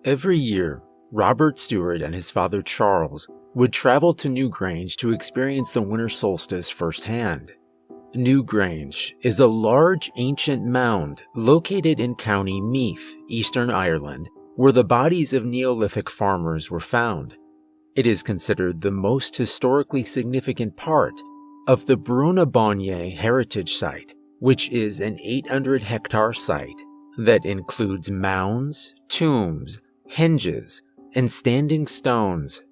Every year, Robert Stewart and his father Charles would travel to Newgrange to experience the winter solstice firsthand. Newgrange is a large ancient mound located in County Meath, Eastern Ireland, where the bodies of Neolithic farmers were found. It is considered the most historically significant part of the bru-na-boinne heritage site, which is an 800-hectare site that includes mounds, tombs, henges, and standing stones.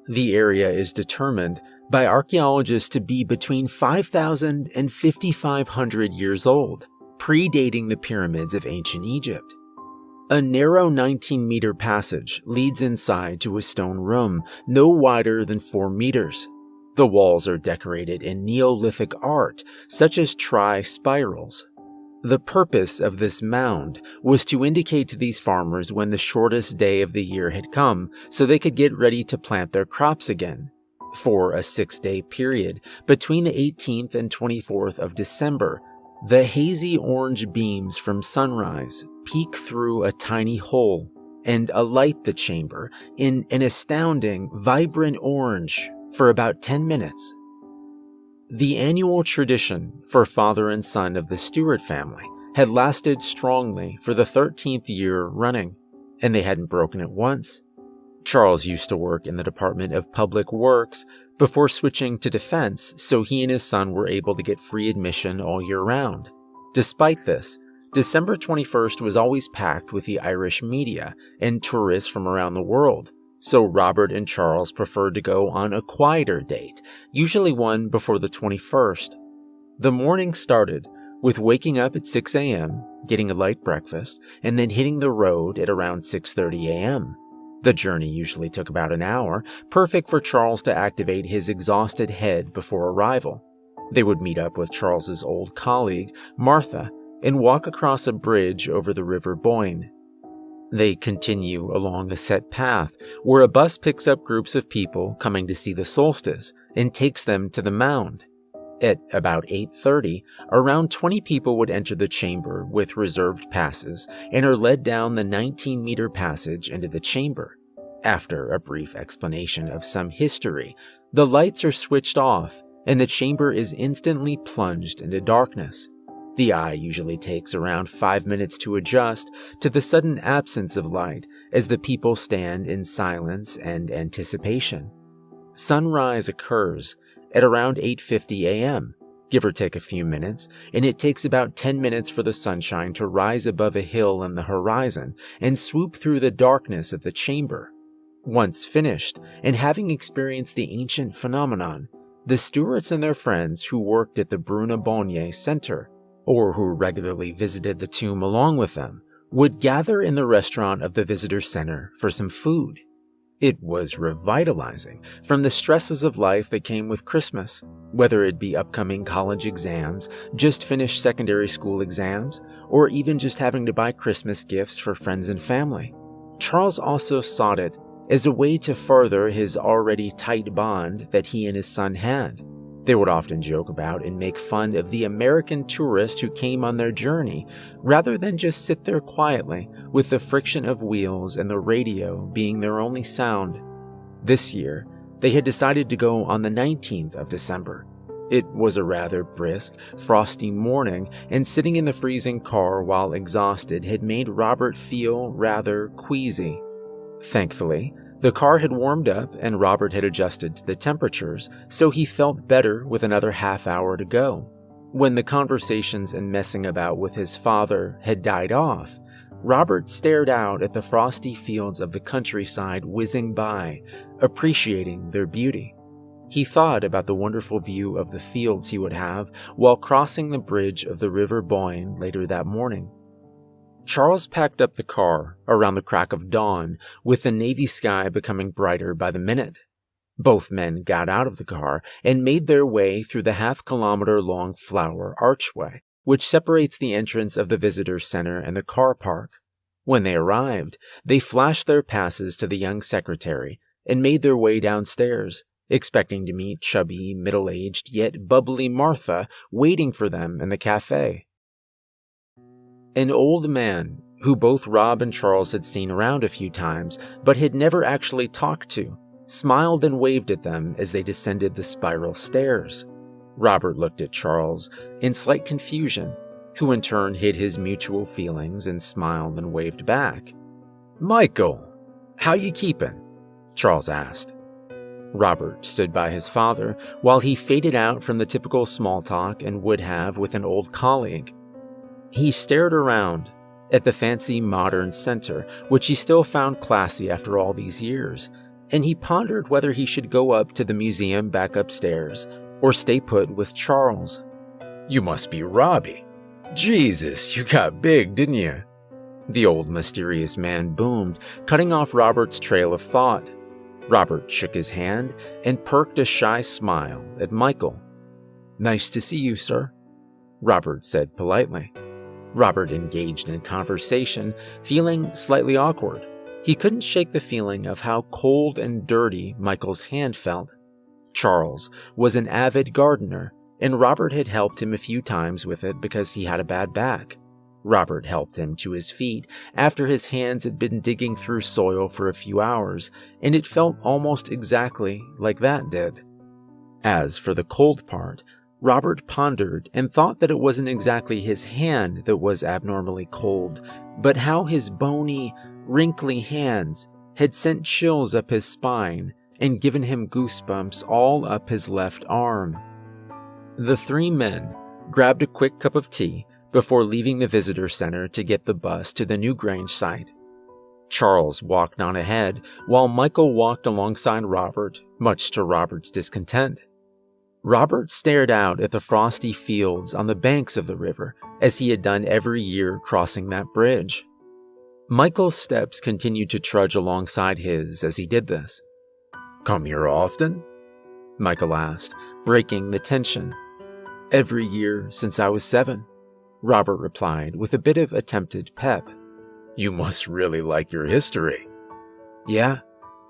The area is determined by archaeologists to be between 5,000 and 5,500 years old, predating the pyramids of ancient Egypt. A narrow 19-meter passage leads inside to a stone room no wider than 4 meters. The walls are decorated in Neolithic art, such as tri-spirals. The purpose of this mound was to indicate to these farmers when the shortest day of the year had come so they could get ready to plant their crops again. For a 6-day period, between the 18th and 24th of December, the hazy orange beams from sunrise peek through a tiny hole and alight the chamber in an astounding, vibrant orange for about 10 minutes. The annual tradition for father and son of the Stewart family had lasted strongly for the 13th year running, and they hadn't broken it once. Charles used to work in the Department of Public Works before switching to defense, so he and his son were able to get free admission all year round. Despite this, December 21st was always packed with the Irish media and tourists from around the world, so Robert and Charles preferred to go on a quieter date, usually one before the 21st. The morning started with waking up at 6 a.m., getting a light breakfast, and then hitting the road at around 6:30 a.m. The journey usually took about an hour, perfect for Charles to activate his exhausted head before arrival. They would meet up with Charles's old colleague, Martha, and walk across a bridge over the River Bóinne. They continue along a set path where a bus picks up groups of people coming to see the solstice and takes them to the mound. At about 8:30, around 20 people would enter the chamber with reserved passes and are led down the 19-meter passage into the chamber. After a brief explanation of some history, the lights are switched off and the chamber is instantly plunged into darkness. The eye usually takes around 5 minutes to adjust to the sudden absence of light as the people stand in silence and anticipation. Sunrise occurs at around 8:50 a.m., give or take a few minutes, and it takes about 10 minutes for the sunshine to rise above a hill on the horizon and swoop through the darkness of the chamber. Once finished, and having experienced the ancient phenomenon, the Stewarts and their friends who worked at the bru-na-boinne Center, or who regularly visited the tomb along with them, would gather in the restaurant of the visitor center for some food. It was revitalizing from the stresses of life that came with Christmas, whether it be upcoming college exams, just finished secondary school exams, or even just having to buy Christmas gifts for friends and family. Charles also sought it as a way to further his already tight bond that he and his son had. They would often joke about and make fun of the American tourist who came on their journey, rather than just sit there quietly with the friction of wheels and the radio being their only sound. This year, they had decided to go on the 19th of December. It was a rather brisk, frosty morning, and sitting in the freezing car while exhausted had made Robert feel rather queasy. Thankfully, the car had warmed up and Robert had adjusted to the temperatures, so he felt better with another half hour to go. When the conversations and messing about with his father had died off, Robert stared out at the frosty fields of the countryside whizzing by, appreciating their beauty. He thought about the wonderful view of the fields he would have while crossing the bridge of the River Bóinne later that morning. Charles packed up the car around the crack of dawn, with the navy sky becoming brighter by the minute. Both men got out of the car and made their way through the half-kilometer-long flower archway, which separates the entrance of the visitor center and the car park. When they arrived, they flashed their passes to the young secretary and made their way downstairs, expecting to meet chubby, middle-aged, yet bubbly Martha waiting for them in the cafe. An old man who both Rob and Charles had seen around a few times but had never actually talked to, smiled and waved at them as they descended the spiral stairs. Robert looked at Charles in slight confusion, who in turn hid his mutual feelings and smiled and waved back. "Michael, how you keepin'?" Charles asked. Robert stood by his father while he faded out from the typical small talk and would have with an old colleague. He stared around at the fancy modern center, which he still found classy after all these years, and he pondered whether he should go up to the museum back upstairs or stay put with Charles. "You must be Robbie. Jesus, you got big, didn't you?" the old mysterious man boomed, cutting off Robert's trail of thought. Robert shook his hand and perked a shy smile at Michael. "Nice to see you, sir," Robert said politely. Robert engaged in conversation, feeling slightly awkward. He couldn't shake the feeling of how cold and dirty Michael's hand felt. Charles was an avid gardener, and Robert had helped him a few times with it because he had a bad back. Robert helped him to his feet after his hands had been digging through soil for a few hours, and it felt almost exactly like that did. As for the cold part, Robert pondered and thought that it wasn't exactly his hand that was abnormally cold, but how his bony, wrinkly hands had sent chills up his spine and given him goosebumps all up his left arm. The three men grabbed a quick cup of tea before leaving the visitor center to get the bus to the New Grange site. Charles walked on ahead while Michael walked alongside Robert, much to Robert's discontent. Robert stared out at the frosty fields on the banks of the river, as he had done every year crossing that bridge. Michael's steps continued to trudge alongside his as he did this. "Come here often?" Michael asked, breaking the tension. "Every year since I was 7, Robert replied with a bit of attempted pep. "You must really like your history." "Yeah,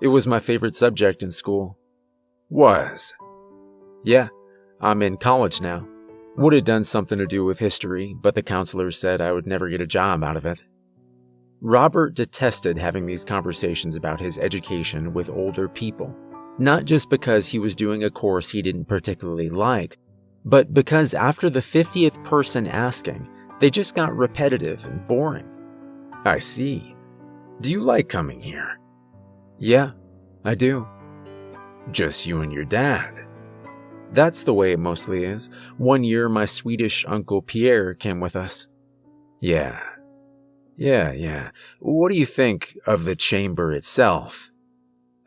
it was my favorite subject in school." "Was?" "Yeah, I'm in college now. Would have done something to do with history, but the counselor said I would never get a job out of it." Robert detested having these conversations about his education with older people, not just because he was doing a course he didn't particularly like, but because after the 50th person asking, they just got repetitive and boring. "I see. Do you like coming here?" "Yeah, I do." "Just you and your dad?" "That's the way it mostly is. One year my Swedish Uncle Pierre came with us." Yeah. What do you think of the chamber itself?"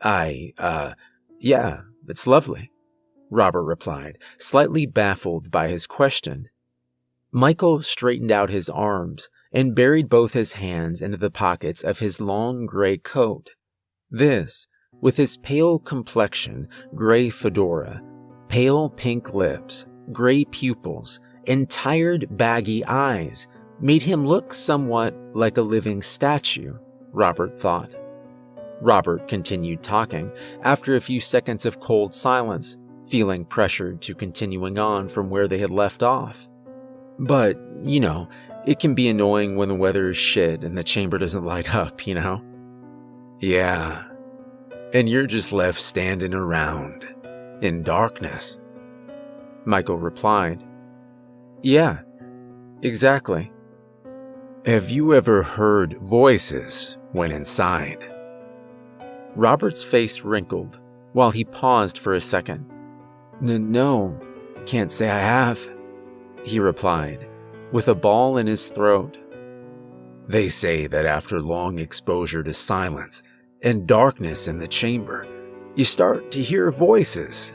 Yeah, it's lovely," Robert replied, slightly baffled by his question. Michael straightened out his arms and buried both his hands into the pockets of his long gray coat. This, with his pale complexion, gray fedora, pale pink lips, gray pupils, and tired, baggy eyes, made him look somewhat like a living statue, Robert thought. Robert continued talking after a few seconds of cold silence, feeling pressured to continuing on from where they had left off. "But, it can be annoying when the weather is shit and the chamber doesn't light up, "Yeah. And you're just left standing around in darkness," Michael replied. "Yeah, exactly." "Have you ever heard voices when inside?" Robert's face wrinkled while he paused for a second. No, I can't say I have," he replied, with a ball in his throat. "They say that after long exposure to silence and darkness in the chamber, you start to hear voices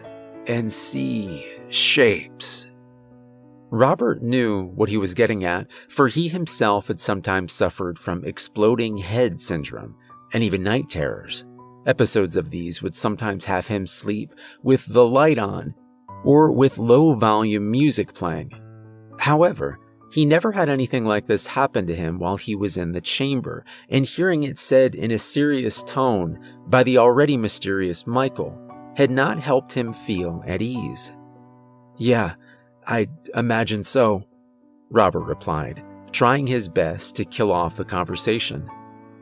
and see shapes." Robert knew what he was getting at, for he himself had sometimes suffered from exploding head syndrome and even night terrors. Episodes of these would sometimes have him sleep with the light on or with low-volume music playing. However, he never had anything like this happen to him while he was in the chamber, and hearing it said in a serious tone by the already mysterious Michael had not helped him feel at ease. "Yeah, I imagine so," Robert replied, trying his best to kill off the conversation.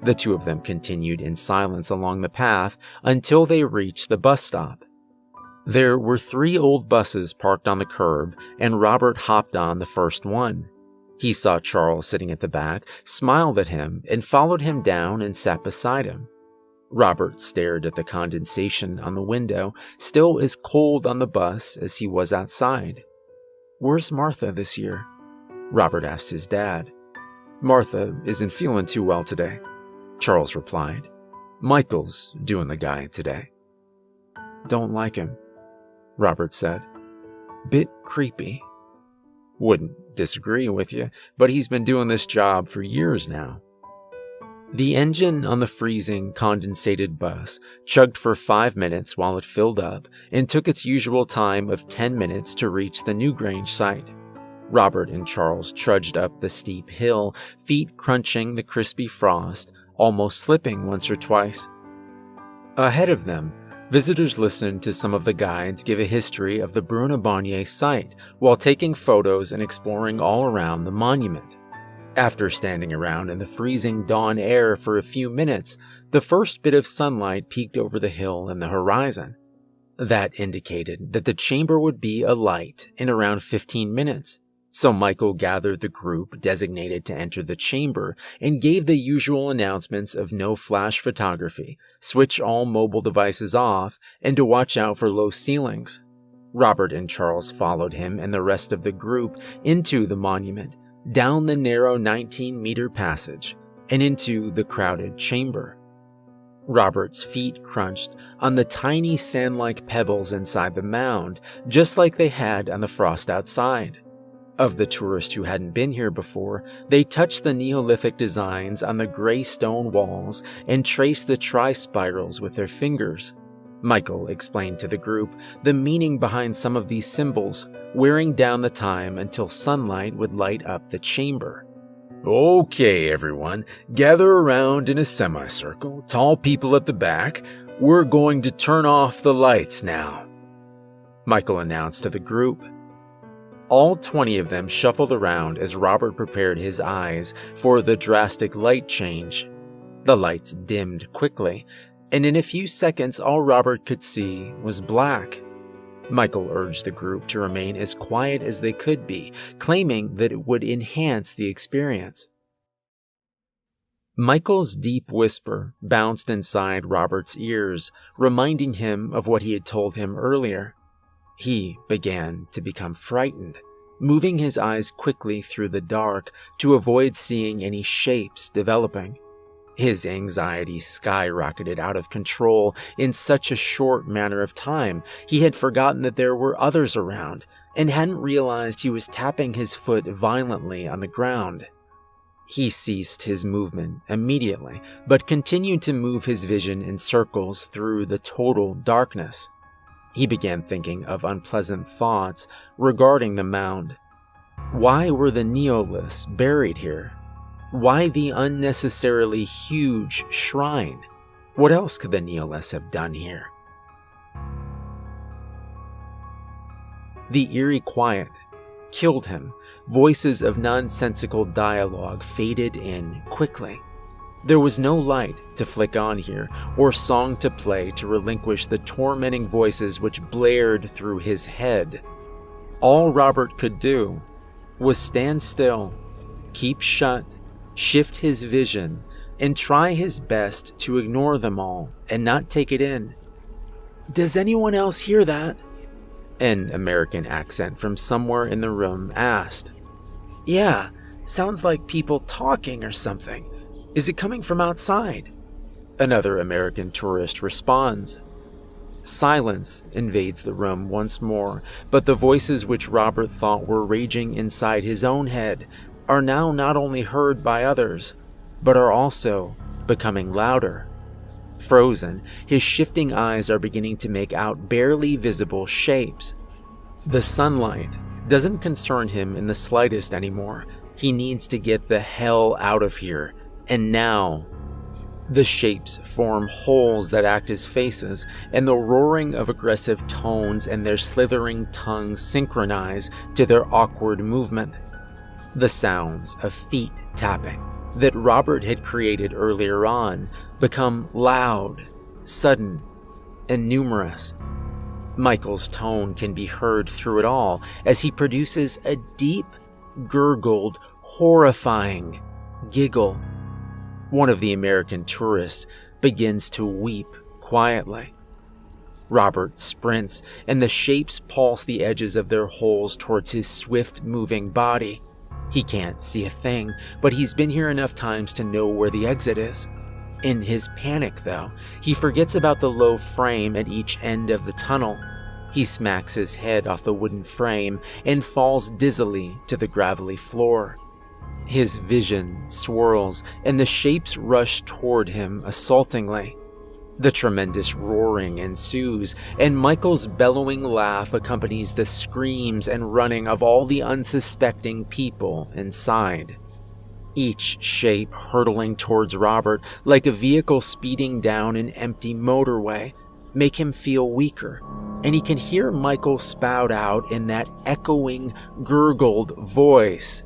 The two of them continued in silence along the path until they reached the bus stop. There were 3 old buses parked on the curb, and Robert hopped on the first one. He saw Charles sitting at the back, smiled at him, and followed him down and sat beside him. Robert stared at the condensation on the window, still as cold on the bus as he was outside. "Where's Martha this year?" Robert asked his dad. "Martha isn't feeling too well today," Charles replied. "Michael's doing the guy today." "Don't like him," Robert said. "Bit creepy." "Wouldn't disagree with you, but he's been doing this job for years now." The engine on the freezing, condensated bus chugged for 5 minutes while it filled up and took its usual time of 10 minutes to reach the Newgrange site. Robert and Charles trudged up the steep hill, feet crunching the crispy frost, almost slipping once or twice. Ahead of them, visitors listened to some of the guides give a history of the bru-na-boinne site while taking photos and exploring all around the monument. After standing around in the freezing dawn air for a few minutes, the first bit of sunlight peeked over the hill and the horizon. That indicated that the chamber would be alight in around 15 minutes, so Michael gathered the group designated to enter the chamber and gave the usual announcements of no flash photography, switch all mobile devices off, and to watch out for low ceilings. Robert and Charles followed him and the rest of the group into the monument, down the narrow 19-meter passage, and into the crowded chamber. Robert's feet crunched on the tiny sand-like pebbles inside the mound, just like they had on the frost outside. Of the tourists who hadn't been here before, they touched the Neolithic designs on the gray stone walls and traced the tri-spirals with their fingers. Michael explained to the group the meaning behind some of these symbols, wearing down the time until sunlight would light up the chamber. "Okay, everyone, gather around in a semicircle, tall people at the back. We're going to turn off the lights now," Michael announced to the group. All 20 of them shuffled around as Robert prepared his eyes for the drastic light change. The lights dimmed quickly, and in a few seconds all Robert could see was black. Michael urged the group to remain as quiet as they could be, claiming that it would enhance the experience. Michael's deep whisper bounced inside Robert's ears, reminding him of what he had told him earlier. He began to become frightened, moving his eyes quickly through the dark to avoid seeing any shapes developing. His anxiety skyrocketed out of control in such a short manner of time. He had forgotten that there were others around and hadn't realized he was tapping his foot violently on the ground. He ceased his movement immediately, but continued to move his vision in circles through the total darkness. He began thinking of unpleasant thoughts regarding the mound. Why were the Neoliths buried here? Why the unnecessarily huge shrine? What else could the Neoliths have done here? The eerie quiet killed him. Voices of nonsensical dialogue faded in quickly. There was no light to flick on here, or song to play to relinquish the tormenting voices which blared through his head. All Robert could do was stand still, keep shut, shift his vision, and try his best to ignore them all and not take it in. "Does anyone else hear that?" an American accent from somewhere in the room asked. "Yeah, sounds like people talking or something. Is it coming from outside?" Another American tourist responds. Silence invades the room once more, but the voices which Robert thought were raging inside his own head are now not only heard by others, but are also becoming louder. Frozen, his shifting eyes are beginning to make out barely visible shapes. The sunlight doesn't concern him in the slightest anymore. He needs to get the hell out of here. And now, the shapes form holes that act as faces, and the roaring of aggressive tones and their slithering tongues synchronize to their awkward movement. The sounds of feet tapping that Robert had created earlier on become loud, sudden, and numerous. Michael's tone can be heard through it all as he produces a deep, gurgled, horrifying giggle. One of the American tourists begins to weep quietly. Robert sprints, and the shapes pulse the edges of their holes towards his swift-moving body. He can't see a thing, but he's been here enough times to know where the exit is. In his panic, though, he forgets about the low frame at each end of the tunnel. He smacks his head off the wooden frame and falls dizzily to the gravelly floor. His vision swirls, and the shapes rush toward him assaultingly. The tremendous roaring ensues, and Michael's bellowing laugh accompanies the screams and running of all the unsuspecting people inside. Each shape hurtling towards Robert like a vehicle speeding down an empty motorway make him feel weaker, and he can hear Michael spout out in that echoing, gurgled voice,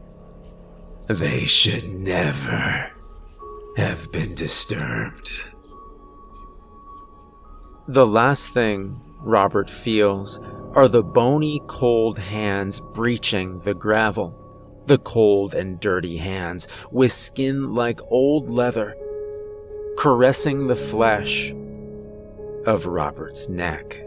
"They should never have been disturbed." The last thing Robert feels are the bony, cold hands breaching the gravel. The cold and dirty hands, with skin like old leather, caressing the flesh of Robert's neck.